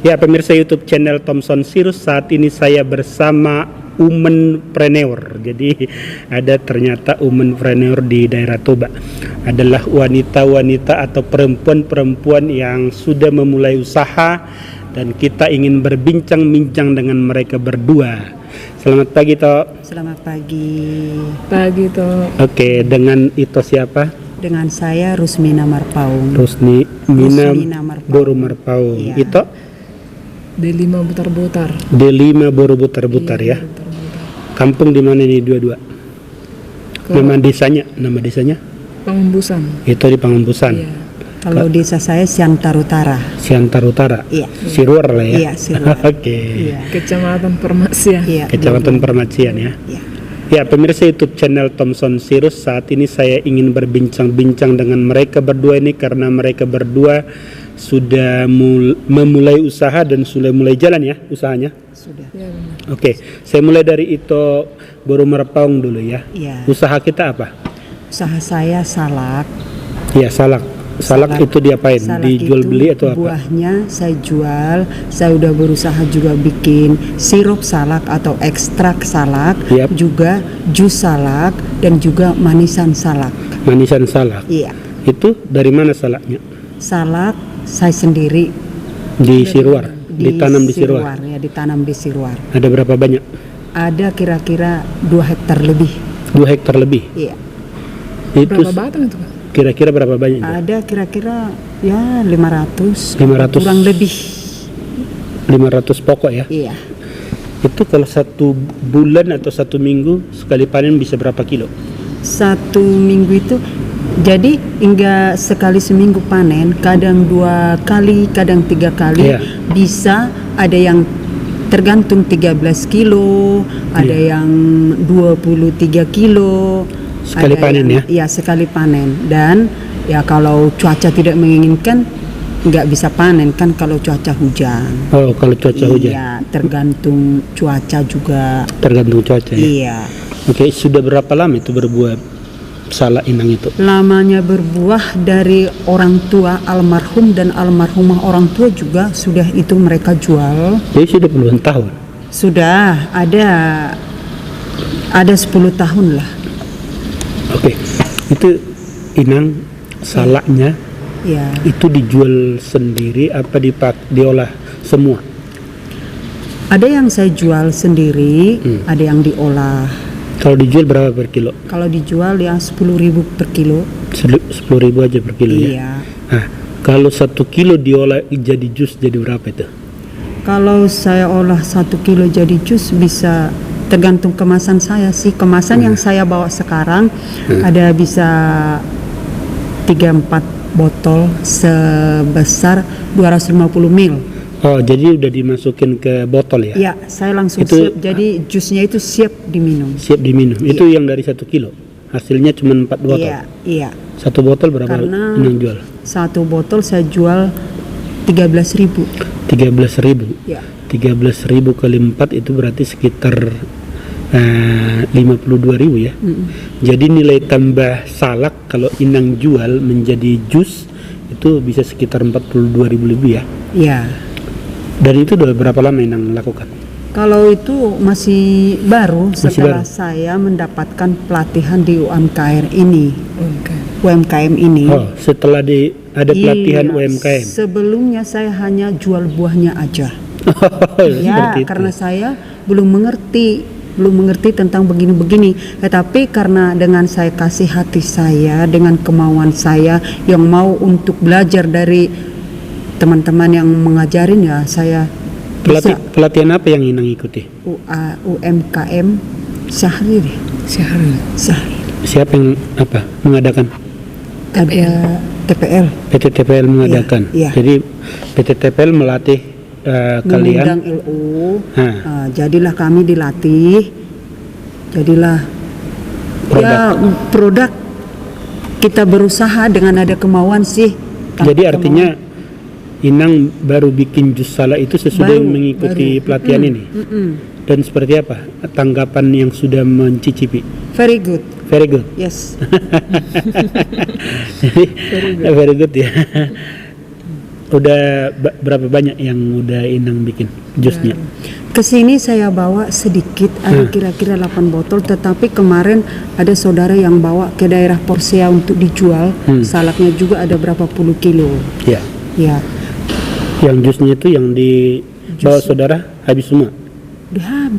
Ya, pemirsa YouTube channel Thompson Sirus, saat ini saya bersama Womenpreneur. Jadi ada ternyata Womenpreneur di daerah Toba. Adalah wanita-wanita atau perempuan-perempuan yang sudah memulai usaha dan kita ingin berbincang-bincang dengan mereka berdua. Selamat pagi, Toh. Selamat pagi. Pagi, Toh. Oke, dengan Ito siapa? Dengan saya Rusmina Marpaung. Rusmina Boru Marpaung. Iya. Ito? D5 Butar-Butar. D5 Boru Butar-Butar ya. Butar-Butar. Kampung di mana ini dua-dua? Nama desanya? Pangembusan. Itu di Pangembusan. Iya. Kalau desa saya Siantar Utara. Siantar Utara. Iya. Siruar lah ya. Iya, Siruar. Oke. Iya. Kecamatan Permacian. Iya. Kecamatan Permacian ya. Iya. Ya, pemirsa YouTube channel Thompson Sirus, saat ini saya ingin berbincang-bincang dengan mereka berdua ini karena mereka berdua sudah memulai usaha dan sudah mulai jalan ya usahanya. Sudah. Ya, benar. Oke, saya mulai dari Ito Boru Marpaung dulu ya. Iya. Usaha kita apa? Usaha saya salak. Ya, salak. Salak itu diapain? Salak Dijual itu beli atau apa? Buahnya saya jual. Saya udah berusaha juga bikin sirup salak atau ekstrak salak, Yap. juga jus salak dan juga manisan salak. Manisan salak. Iya. Itu dari mana salaknya? Salak saya sendiri Di Siruar. Ditanam di Siruar. Ya, ditanam di Siruar. Ada berapa banyak? Ada kira-kira 2 hektar lebih. 2 hektar lebih. Iya. Itu Berapa batang itu, Kak? kira-kira berapa banyak? itu? Ada kira-kira ya 500. 500. Kurang lebih. 500 pokok ya. Iya. Itu kalau 1 bulan atau 1 minggu sekali panen bisa berapa kilo? 1 minggu itu jadi hingga sekali seminggu panen, kadang 2 kali, kadang 3 kali. Iya. Bisa ada yang tergantung 13 kilo, ada yang 23 kilo. Sekali ada panen yang, ya? Iya, sekali panen. Dan ya kalau cuaca tidak menginginkan nggak bisa panen kan kalau cuaca hujan. Oh, kalau cuaca hujan. Iya, tergantung cuaca juga. Tergantung cuaca ya. Iya. Oke, sudah berapa lama itu berbuah salak inang itu? Lamanya berbuah dari orang tua almarhum dan almarhumah orang tua juga sudah itu mereka jual. Jadi sudah puluhan tahun. Sudah ada 10 tahun lah. Oke, itu inang salaknya Ya. itu dijual sendiri apa diolah semua? Ada yang saya jual sendiri, ada yang diolah. Kalau dijual berapa per kilo? Kalau dijual ya 10.000 per kilo. 10.000 aja per kilo ya. Iya. Nah, kalau 1 kilo diolah jadi jus jadi berapa itu? Kalau saya olah 1 kilo jadi jus bisa tergantung kemasan saya sih. Kemasan yang saya bawa sekarang ada bisa 3-4 botol sebesar 250 ml. Oh, jadi udah dimasukin ke botol ya? Ya, saya langsung Itu- siap. Jadi jusnya itu siap diminum. Siap diminum. Itu yang dari 1 kilo. Hasilnya cuma 4 botol. Iya, iya. 1 botol berapa Karena inang jual? 1 botol saya jual 13.000. 13.000. Ya. 13.000 kali 4 itu berarti sekitar 52.000 ya. Jadi nilai tambah salak kalau inang jual menjadi jus itu bisa sekitar 42.000 lebih ya. Ya. Dan itu udah berapa lama inang lakukan? Kalau itu masih baru Masih setelah baru? saya mendapatkan pelatihan di UMKM ini. Oke. UMKM ini. Oh, setelah ada pelatihan Iya, UMKM. Sebelumnya saya hanya jual buahnya aja. Ya, Seperti itu. karena saya belum mengerti tentang begini-begini. Tetapi karena dengan saya kasih hati saya, dengan kemauan saya yang mau untuk belajar dari teman-teman yang mengajarin, ya saya bisa. Pelatihan apa yang inang ikuti? UMKM Syahrir. Syahrul. Siapa yang mengadakan? Ada TPL. PT TPL mengadakan. Iya. Jadi PT TPL melatih kalian. Mengundang LU. Hah. Jadilah kami dilatih. Jadilah produk kita berusaha dengan ada kemauan sih. Jadi artinya inang baru bikin jus salak itu sesudah Baru, mengikuti baru. pelatihan ini. Dan seperti apa tanggapan yang sudah mencicipi? Very good. Very good. Yes. Jadi very good ya. Udah berapa banyak yang udah Inang bikin jusnya? Kesini saya bawa sedikit, ada kira-kira 8 botol, tetapi kemarin ada saudara yang bawa ke daerah Porsea untuk dijual. Salaknya juga ada berapa puluh kilo. Ya. Ya, Yang jusnya itu yang dibawa saudara habis semua. udah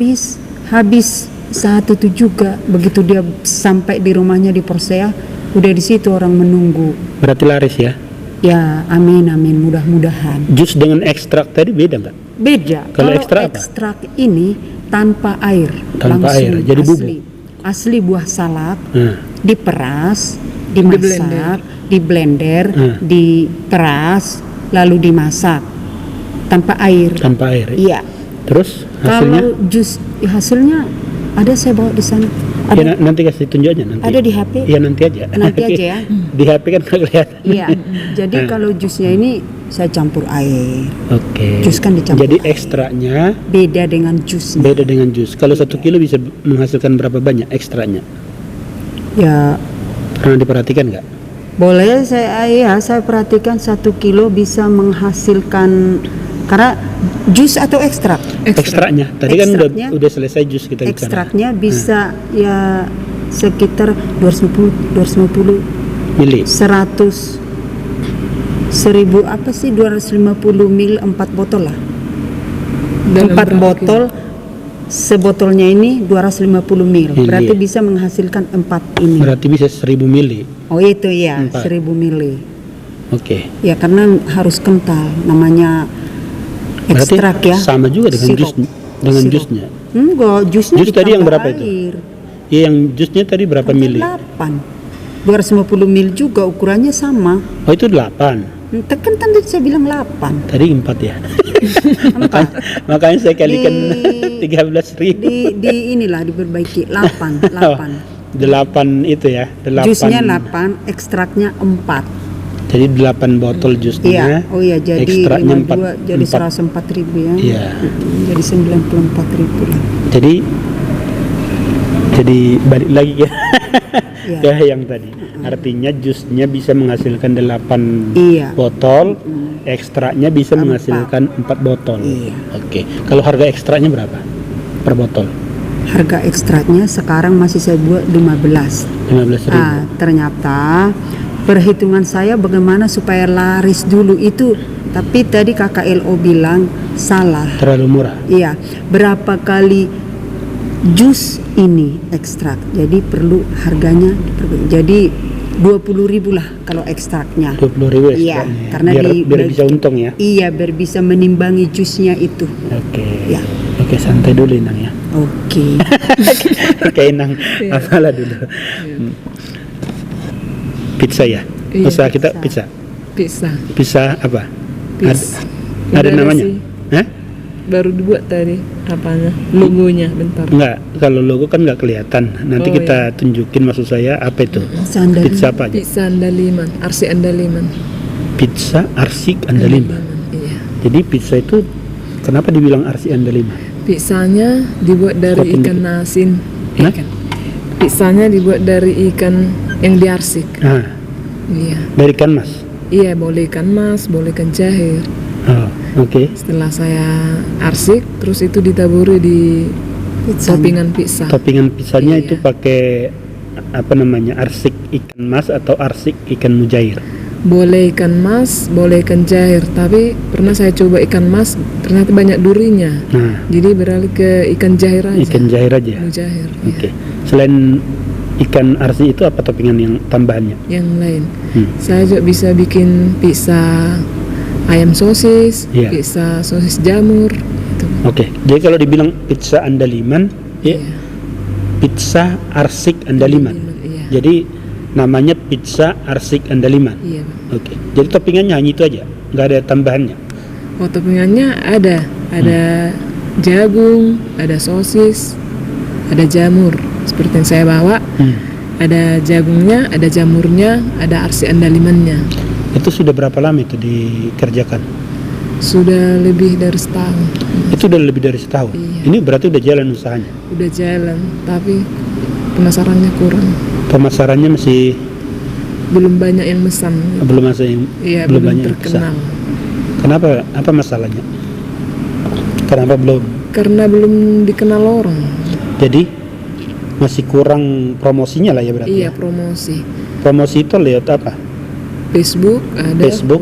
habis saat itu juga. Begitu dia sampai di rumahnya di Porsea, udah di situ orang menunggu. Berarti laris ya. Ya, amin mudah-mudahan. Jus dengan ekstrak tadi beda nggak? Beda. Kalau ekstrak apa? ekstrak ini tanpa air, Tanpa langsung air, jadi bubuk. asli buah salak, Nah, diperas, dimasak, di blender, Hmm. diperas, lalu dimasak tanpa air. tanpa air. Iya. Terus hasilnya? Kalau jus hasilnya ada, saya bawa di sana. Ya, Ada, nanti kasih tunjuk aja nanti. ada di HP. Ya nanti aja. Nanti aja ya. Di HP kan nggak kelihatan. Iya. Jadi kalau jusnya ini saya campur air. Oke. Jus kan dicampur Jadi air. ekstraknya Beda dengan jusnya. beda dengan jus. Kalau 1 kilo bisa menghasilkan berapa banyak ekstraknya? Ya, Pernah diperhatikan nggak? boleh saya perhatikan 1 kilo bisa menghasilkan, karena jus atau ekstrak. Ekstraknya. Tadi Ekstraknya- kan udah selesai jus kita bicara. Ekstraknya bisa ya sekitar 250 Mili. 100 1000 apa sih 250 ml 4 botol lah. Dalam 4 berapa botol, sebotolnya ini 250 ml. Mili. Berarti bisa menghasilkan 4 ini. Berarti bisa 1000 mili. Oh itu ya, 4. 1000 ml. Oke. Ya karena harus kental, namanya Berarti ekstrak ya. sama juga dengan Sirup. jus dengan Sirup. jusnya. Enggak, jusnya Jus tadi yang ditambah berapa itu? air. Iya, yang jusnya tadi berapa mili? 8. 250 ml juga ukurannya sama. Oh, itu 8. Kan tadi saya bilang 8. Tadi 4 ya. Makanya saya kalikan 13.000. Di inilah diperbaiki 8, 8. 8 itu ya. 8. Jusnya 8, ekstraknya 4. Jadi 8 botol jusnya. Iya, oh iya, jadi ekstraknya 52 jadi 104.000 ya. Iya. Jadi 94.000 lah. Jadi balik lagi ya. Iya. Ya yang tadi. Artinya jusnya bisa menghasilkan 8 Iya. botol, ekstraknya bisa menghasilkan 4 botol. Iya. Oke. Kalau harga ekstraknya berapa per botol? Harga ekstraknya sekarang masih saya buat 15. 15.000. Ternyata perhitungan saya bagaimana supaya laris dulu itu, tapi tadi KKLO bilang salah. Terlalu murah. Iya, berapa kali jus ini ekstrak, jadi perlu harganya diperbaiki. Jadi 20.000 lah kalau ekstraknya. 20.000 Iya, ekstraknya. karena biar bisa untung ya. Iya, biar bisa menimbangi jusnya itu. Oke. Ya. Oke, santai dulu Inang ya. Oke. Oke Inang, apalah dulu. Pizza ya. Iya, Usaha kita pizza. Pizza apa? Pizza. Ada Udah namanya? sih. Hah? Baru dibuat tadi apanya, logonya bentar. Enggak, kalau logo kan nggak kelihatan. Nanti Oh, kita tunjukin maksud saya apa itu. Sandal. Pizza apa aja? Pizza Andaliman, Arsi Andaliman. Pizza Arsik Andaliman. Iya. Jadi pizza itu kenapa dibilang Arsik Andaliman? Pizzanya dibuat dari Kopi ikan dikit. asin. Hah? Ikan. Pizzanya dibuat dari ikan yang diarsik. Nah, Iya. dari ikan mas. Iya, boleh ikan mas, boleh ikan jahe. Oh, oke. Setelah saya arsik, terus itu ditaburi di Pizza. toppingan pizza. Toppingan pizzanya Iya. itu pakai apa namanya? Arsik ikan mas atau arsik ikan mujair? Boleh ikan mas, boleh ikan jahe. Tapi pernah saya coba ikan mas, ternyata banyak durinya. Nah, Jadi beralih ke ikan jahe aja. ikan jair aja. Mujair. Oke. Selain ikan arsik itu apa toppingan yang tambahannya? Yang lain. Hmm. Saya juga bisa bikin pizza ayam sosis, Iya. pizza sosis jamur. Gitu. Oke. Jadi kalau dibilang pizza Andaliman, ya Iya. pizza arsik Andaliman. Iya. Jadi namanya pizza arsik Andaliman. Iya, Bang. Oke. Jadi toppingannya hanya itu aja, nggak ada tambahannya. Oh, toppingannya ada jagung, ada sosis, ada jamur. Seperti yang saya bawa, ada jagungnya, ada jamurnya, ada arsi andalimannya. Itu sudah berapa lama itu dikerjakan? Sudah lebih dari setahun. Itu udah lebih dari setahun. Iya. Ini berarti udah jalan usahanya. Udah jalan, tapi pemasarannya kurang. Pemasarannya masih Belum banyak yang pesan. belum masih yang Iya, belum belum banyak yang terkenal. besar. Kenapa? Apa masalahnya? Kenapa belum? Karena belum dikenal orang. Jadi masih kurang promosinya lah ya berarti. Iya, Ya? promosi. Promosi itu lihat apa? Facebook ada, Facebook.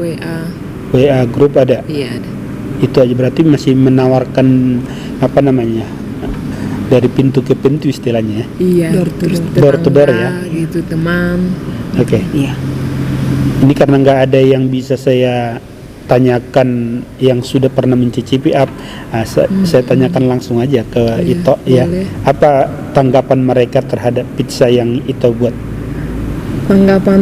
WA grup ada. Iya ada. Itu aja berarti masih menawarkan apa namanya? Dari pintu ke pintu istilahnya ya. Iya. Door to Terus door. Door to door tetangga, ya. gitu, teman. Oke. Iya. Ini karena nggak ada yang bisa saya tanyakan yang sudah pernah mencicipi saya tanyakan langsung aja ke Iya, Ito ya. boleh. Apa tanggapan mereka terhadap pizza yang Ito buat? Tanggapan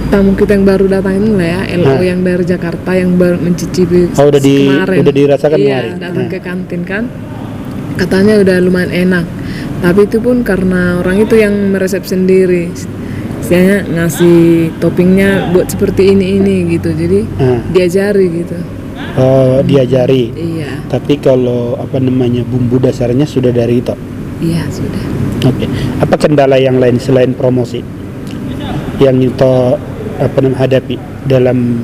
tamu kita yang baru datang ini lah ya, LO Nah. yang dari Jakarta yang baru mencicipi Oh, kemarin. udah dirasakan iya, kemarin. datang Nah. ke kantin kan, katanya udah lumayan enak. Tapi itu pun karena orang itu yang meresep sendiri. Istilahnya ngasih toppingnya buat seperti ini gitu, jadi Nah. diajari gitu. Oh, diajari. Iya, Tapi kalau apa namanya bumbu dasarnya sudah dari Ito. iya sudah. Oke. Apa kendala yang lain selain promosi yang Ito apa namanya hadapi dalam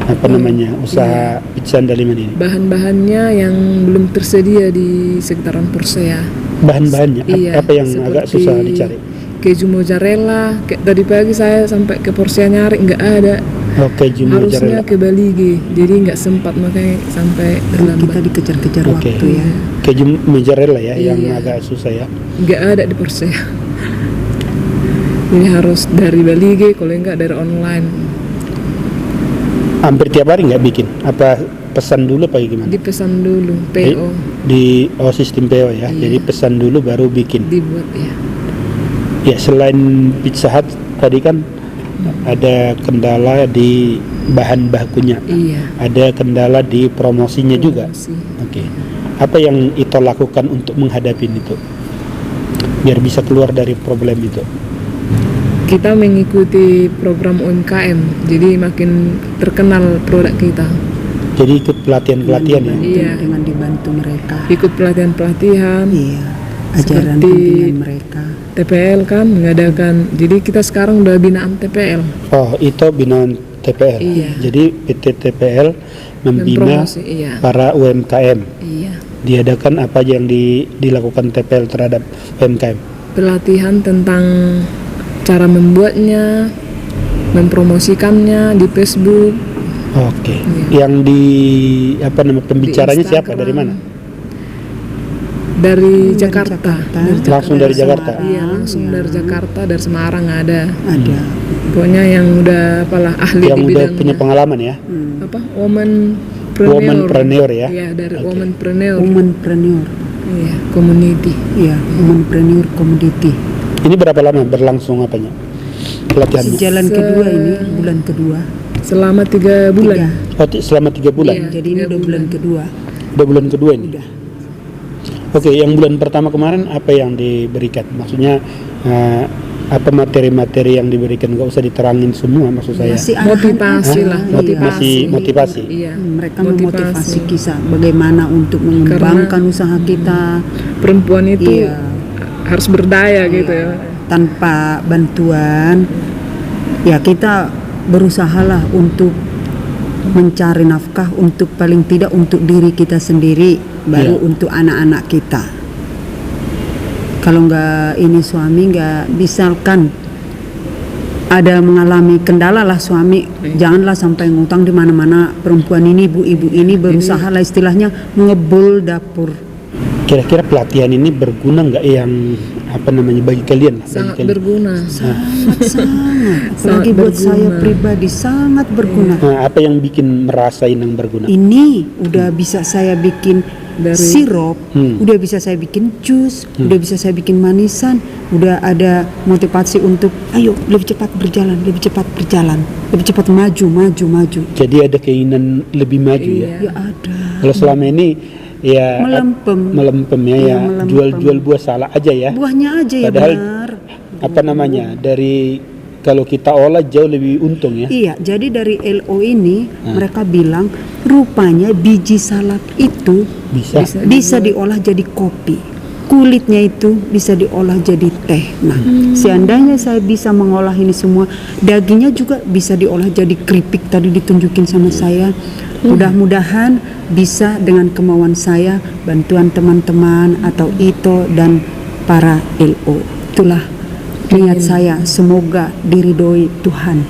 apa namanya usaha pizza Andaliman ini? Bahan-bahannya yang belum tersedia di sekitaran Persea. Bahan-bahannya Iya, apa yang agak seperti susah dicari? Keju mozzarella, kayak tadi pagi saya sampai ke Persea nyari nggak ada. Oh, keju Harusnya mozzarella. ke Balige, jadi nggak sempat makanya sampai Kita terlambat. dikejar-kejar Oke. waktu ya. Keju mozzarella ya yang Iya. agak susah ya. Nggak ada di Persea. Ini harus dari Balige, kalau nggak dari online. Hampir tiap hari nggak bikin? Apa pesan dulu apa gimana? Dipesan dulu, PO Di sistem PO ya. Iya. Jadi pesan dulu baru bikin. dibuat ya. Ya selain Pizza Hut tadi kan ada kendala di bahan bakunya, Iya. ada kendala di promosinya juga. Promosi. Oke. Apa yang Ito lakukan untuk menghadapi itu? Biar bisa keluar dari problem itu. Kita mengikuti program UMKM, jadi makin terkenal produk kita. Jadi ikut pelatihan-pelatihan ya. Iya. Dengan dibantu mereka. Ikut pelatihan-pelatihan, Iya. Ajaran Seperti- bimbingan mereka. TPL kan mengadakan. Jadi kita sekarang udah binaan TPL. Oh, Ito binaan TPL. Iya. Jadi PT TPL membina Mempromosi, iya. para UMKM. Iya. Diadakan apa aja yang dilakukan TPL terhadap UMKM? Pelatihan tentang cara membuatnya, mempromosikannya di Facebook. Oke. Iya. Yang di apa nama pembicaranya Di siapa? Instagram. Dari mana? Dari Dari Jakarta. Jakarta. Langsung dari Jakarta. Semarang. Iya, langsung Iya. dari Jakarta, dari Semarang ada. Ada. Pokoknya yang udah apalah ahli Yang di udah bidangnya. punya pengalaman ya. Apa? Womanpreneur. Womanpreneur ya. Iya, dari Oke. Womanpreneur. Womanpreneur. Iya, community. Iya, womanpreneur community. Ini berapa lama berlangsung apanya? Pelatihannya? Jalan kedua ini, bulan kedua. Selama 3 bulan. Tiga. Oh, selama 3 bulan. Iya. Jadi ini 3 udah bulan bulan. kedua. Udah bulan kedua ini. Udah. Oke, yang bulan pertama kemarin apa yang diberikan? Maksudnya apa materi-materi yang diberikan? Gak usah diterangin semua maksud saya. Masih Motivasi arahan lah, aja. motivasi. Masih motivasi. Iya. Mereka memotivasi kisah bagaimana untuk mengembangkan usaha kita. Perempuan itu Iya. harus berdaya gitu ya. Tanpa bantuan, ya kita berusahalah untuk mencari nafkah untuk paling tidak untuk diri kita sendiri, baru Iya. untuk anak-anak kita. Kalau nggak ini suami nggak misalkan ada mengalami kendala lah suami, janganlah sampai ngutang di mana-mana. Perempuan ini, ibu-ibu ini berusaha lah istilahnya ngebul dapur. Kira-kira pelatihan ini berguna nggak yang apa namanya bagi kalian? Bagi Sangat kalian? berguna. Sangat-sangat, apalagi Sangat buat saya berguna. pribadi sangat berguna. Nah, apa yang bikin merasain yang berguna? Ini udah bisa saya bikin Dari- sirup, Hmm. udah bisa saya bikin jus, udah bisa saya bikin manisan, udah ada motivasi untuk ayo lebih cepat berjalan, lebih cepat berjalan, lebih cepat maju. Jadi ada keinginan lebih maju ya. Iya. Ya ada. Kalau selama ini ya Melempem. ya, Iya, melempem. jual-jual buah salak aja ya. Buahnya aja ya Padahal benar. apa namanya dari kalau kita olah jauh lebih untung ya. Iya, jadi dari LO ini mereka bilang rupanya biji salak itu Bisa. bisa diolah jadi kopi. kulitnya itu bisa diolah jadi teh. Nah, seandainya saya bisa mengolah ini semua, dagingnya juga bisa diolah jadi keripik tadi ditunjukin sama saya. Mudah-mudahan bisa dengan kemauan saya, bantuan teman-teman atau Ito dan para LO. Itulah niat saya, semoga diridhoi Tuhan.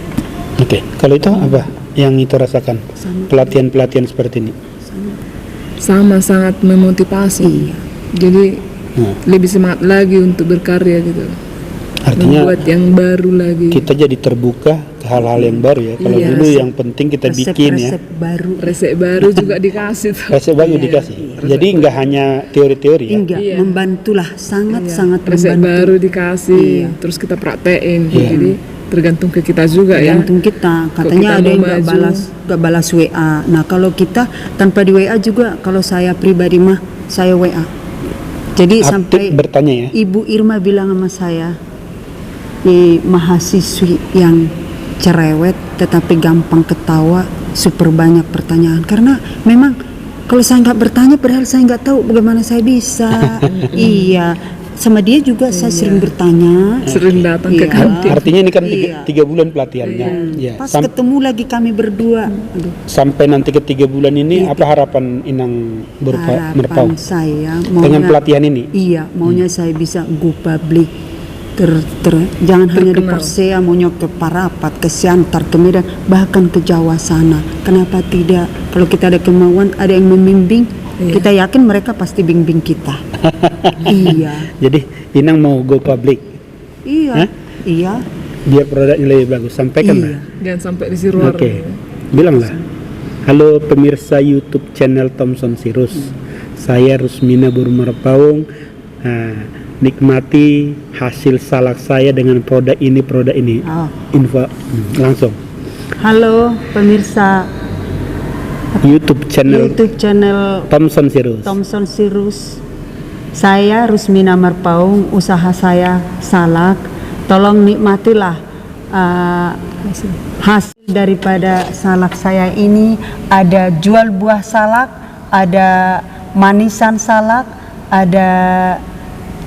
Oke, kalau itu apa yang itu rasakan? Pelatihan-pelatihan seperti ini. Sama, sangat memotivasi. Iya. Jadi lebih semangat lagi untuk berkarya gitu. Artinya Membuat yang baru lagi. kita jadi terbuka ke hal-hal yang baru ya. Kalau Iya. dulu yang penting kita bikin ya. Resep baru. Resep baru juga dikasih tuh. Resep baru dikasih. Jadi nggak hanya teori-teori ya. Enggak, Iya. membantulah, sangat-sangat Resep membantu. baru dikasih, terus kita praktein. Jadi tergantung ke kita juga ya. Tergantung kita, Kok katanya kita ada yang mau maju. gak balas WA. Nah kalau kita tanpa di WA juga, kalau saya pribadi mah saya WA. Jadi Aktif sampai bertanya ya. Ibu Irma bilang sama saya, mahasiswi yang cerewet tetapi gampang ketawa, super banyak pertanyaan. Karena memang kalau saya nggak bertanya, padahal saya nggak tahu bagaimana saya bisa. Iya, sama dia juga saya sering bertanya. Sering datang ke Iya. kantin. Artinya ini kan Iya. 3 bulan pelatihannya. Ya. Pas ketemu lagi kami berdua, aduh, Sampai nanti ke 3 bulan ini apa harapan Inang berupa Merpau harapan saya dengan pelatihan ini? Iya, maunya saya bisa go public, jangan hanya di Persea, maunya ke Parapat, ke Siantar, ke Medan, bahkan ke Jawa sana. Kenapa tidak? Kalau kita ada kemauan, ada yang membimbing, kita yakin mereka pasti bimbing kita. Iya, Jadi Inang mau go public iya, Hah? iya. biar produknya lebih bagus. Sampaikan lah. Jangan sampai di siruar. Oke, bilanglah. Halo pemirsa YouTube channel Thompson Sirus. Saya Rusmina Burmerpaung. Nikmati hasil salak saya dengan produk ini. Oh. Info langsung. Halo pemirsa YouTube channel YouTube channel Thompson Sirus. Thompson Sirus. Saya Rusmina Merpaung, usaha saya salak. Tolong nikmatilah hasil daripada salak saya ini. Ada jual buah salak, ada manisan salak, ada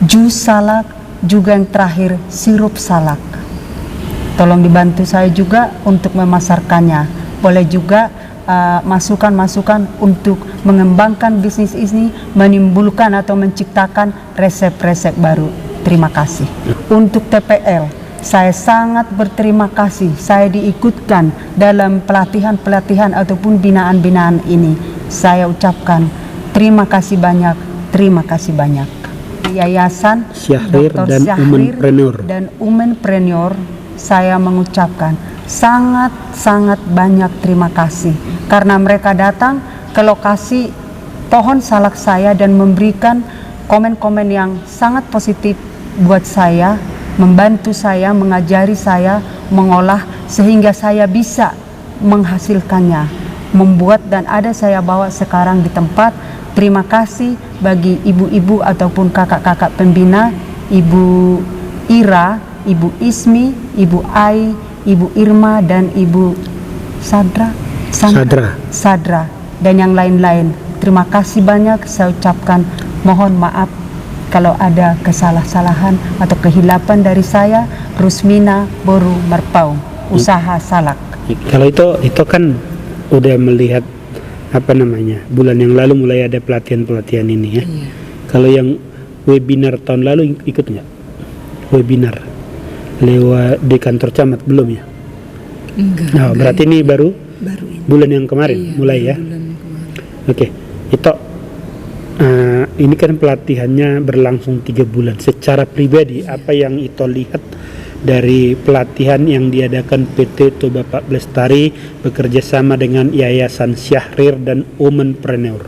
jus salak, juga yang terakhir sirup salak. Tolong dibantu saya juga untuk memasarkannya. Boleh juga masukan-masukan untuk mengembangkan bisnis ini, menimbulkan atau menciptakan resep-resep baru. Terima kasih. Untuk TPL, saya sangat berterima kasih saya diikutkan dalam pelatihan-pelatihan ataupun binaan-binaan ini. Saya ucapkan terima kasih banyak, terima kasih banyak. Yayasan Syahrir Dr. dan Syahrir Umenpreneur. dan Umenpreneur, saya mengucapkan sangat banyak terima kasih karena mereka datang ke lokasi pohon salak saya dan memberikan komen-komen yang sangat positif buat saya, membantu saya, mengajari saya mengolah sehingga saya bisa menghasilkannya, membuat dan ada saya bawa sekarang di tempat. Terima kasih bagi ibu-ibu ataupun kakak-kakak pembina, Ibu Ira, Ibu Ismi, Ibu Ai, Ibu Irma, dan Ibu Sadra, dan yang lain-lain. Terima kasih banyak, saya ucapkan mohon maaf kalau ada kesalahan atau kehilapan dari saya, Rusmina Boru Merpau, usaha salak. Kalau itu kan udah melihat bulan yang lalu mulai ada pelatihan ini ya. Kalau yang webinar tahun lalu ikut nggak? Webinar lewat di kantor camat belum ya? Enggak. Nah, berarti ini baru Baru ini. bulan yang kemarin mulai ya. Bulan kemarin. Oke, itu ini kan pelatihannya berlangsung 3 bulan. Secara pribadi apa yang itu lihat dari pelatihan yang diadakan PT Toba Pak Blestari bekerja sama dengan Yayasan Syahrir dan Umenpreneur?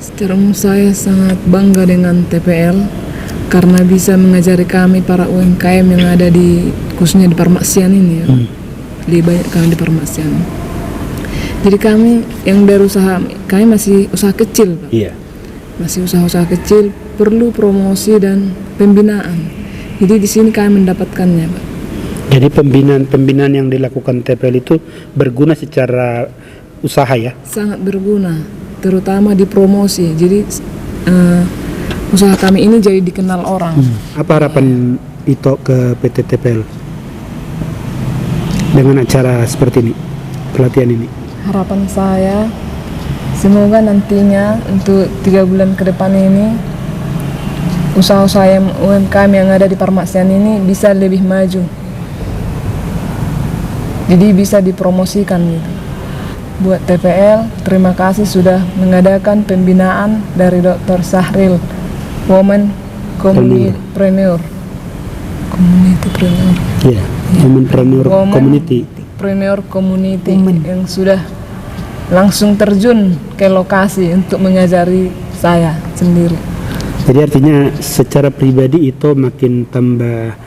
Secara umum saya sangat bangga dengan TPL karena bisa mengajari kami para UMKM yang ada di khususnya di Parmaksian ini ya. Lebih banyak kami di Parmaksian. Jadi kami yang dari usaha, kami masih usaha kecil Pak. Iya. Masih usaha-usaha kecil, perlu promosi dan pembinaan. Jadi di sini kami mendapatkannya Pak. Jadi pembinaan yang dilakukan TPL itu berguna secara usaha ya? Sangat berguna, terutama di promosi. Jadi usaha kami ini jadi dikenal orang. Apa harapan Ito ke PT TPL dengan acara seperti ini, pelatihan ini? Harapan saya semoga nantinya untuk 3 bulan ke depan ini usaha-usaha UMKM yang ada di Parmaksian ini bisa lebih maju, jadi bisa dipromosikan gitu. Buat TPL, terima kasih sudah mengadakan pembinaan dari Dr. Sahril, Women Community-preneur. Iya, Womenpreneur Community. Preneur Community yang sudah langsung terjun ke lokasi untuk mengajari saya sendiri. Jadi artinya secara pribadi itu makin tambah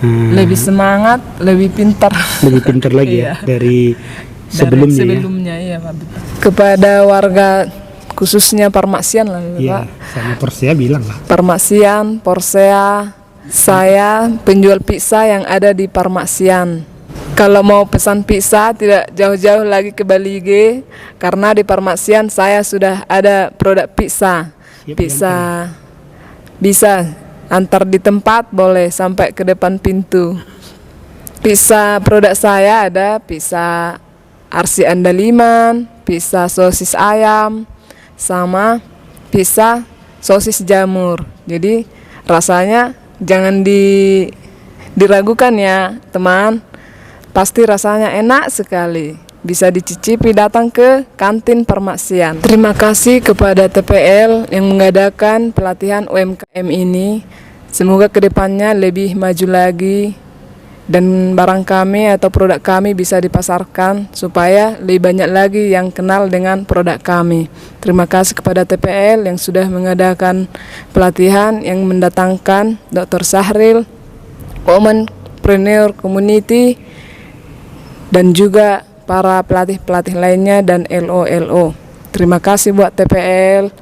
Lebih semangat, lebih pintar. lebih pintar lagi ya dari sebelumnya, Dari sebelumnya ya Pak. Kepada warga khususnya Parmaksian lah ya. Pak. Sama Persea bilang lah. Parmaksian, Porsea, saya penjual pizza yang ada di Parmaksian. Kalau mau pesan pizza tidak jauh-jauh lagi ke Balige, karena di Parmaksian saya sudah ada produk pizza. Pizza bisa antar di tempat, boleh sampai ke depan pintu. Pizza produk saya ada pizza RC Andaliman, pizza sosis ayam, sama pizza sosis jamur. Jadi rasanya jangan diragukan ya teman, pasti rasanya enak sekali. Bisa dicicipi, datang ke kantin Parmaksian. Terima kasih kepada TPL yang mengadakan pelatihan UMKM ini. Semoga kedepannya lebih maju lagi dan barang kami atau produk kami bisa dipasarkan supaya lebih banyak lagi yang kenal dengan produk kami. Terima kasih kepada TPL yang sudah mengadakan pelatihan yang mendatangkan Dr. Sahril, Womenpreneur Community, dan juga para pelatih-pelatih lainnya dan LO. Terima kasih buat TPL.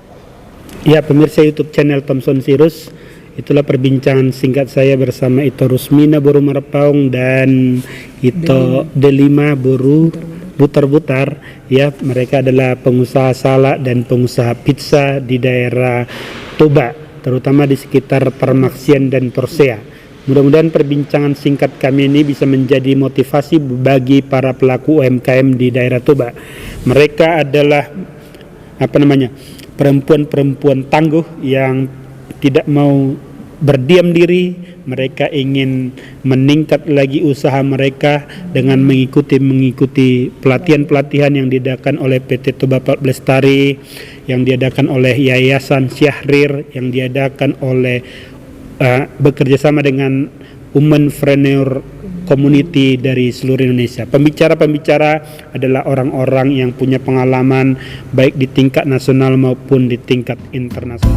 Ya, pemirsa YouTube channel Thomson Sirus, itulah perbincangan singkat saya bersama Ito Rusmina Boru Marapaung dan Ito Delima Boru Butar-Butar. Ya, mereka adalah pengusaha salak dan pengusaha pizza di daerah Toba, terutama di sekitar Parmaksian dan Porsea. Mudah-mudahan perbincangan singkat kami ini bisa menjadi motivasi bagi para pelaku UMKM di daerah Toba. Mereka adalah perempuan-perempuan tangguh yang tidak mau berdiam diri. Mereka ingin meningkat lagi usaha mereka dengan mengikuti pelatihan-pelatihan yang diadakan oleh PT Toba Lestari, yang diadakan oleh Yayasan Syahrir, yang diadakan oleh bekerja sama dengan Womenpreneur Community dari seluruh Indonesia. Pembicara-pembicara adalah orang-orang yang punya pengalaman baik di tingkat nasional maupun di tingkat internasional.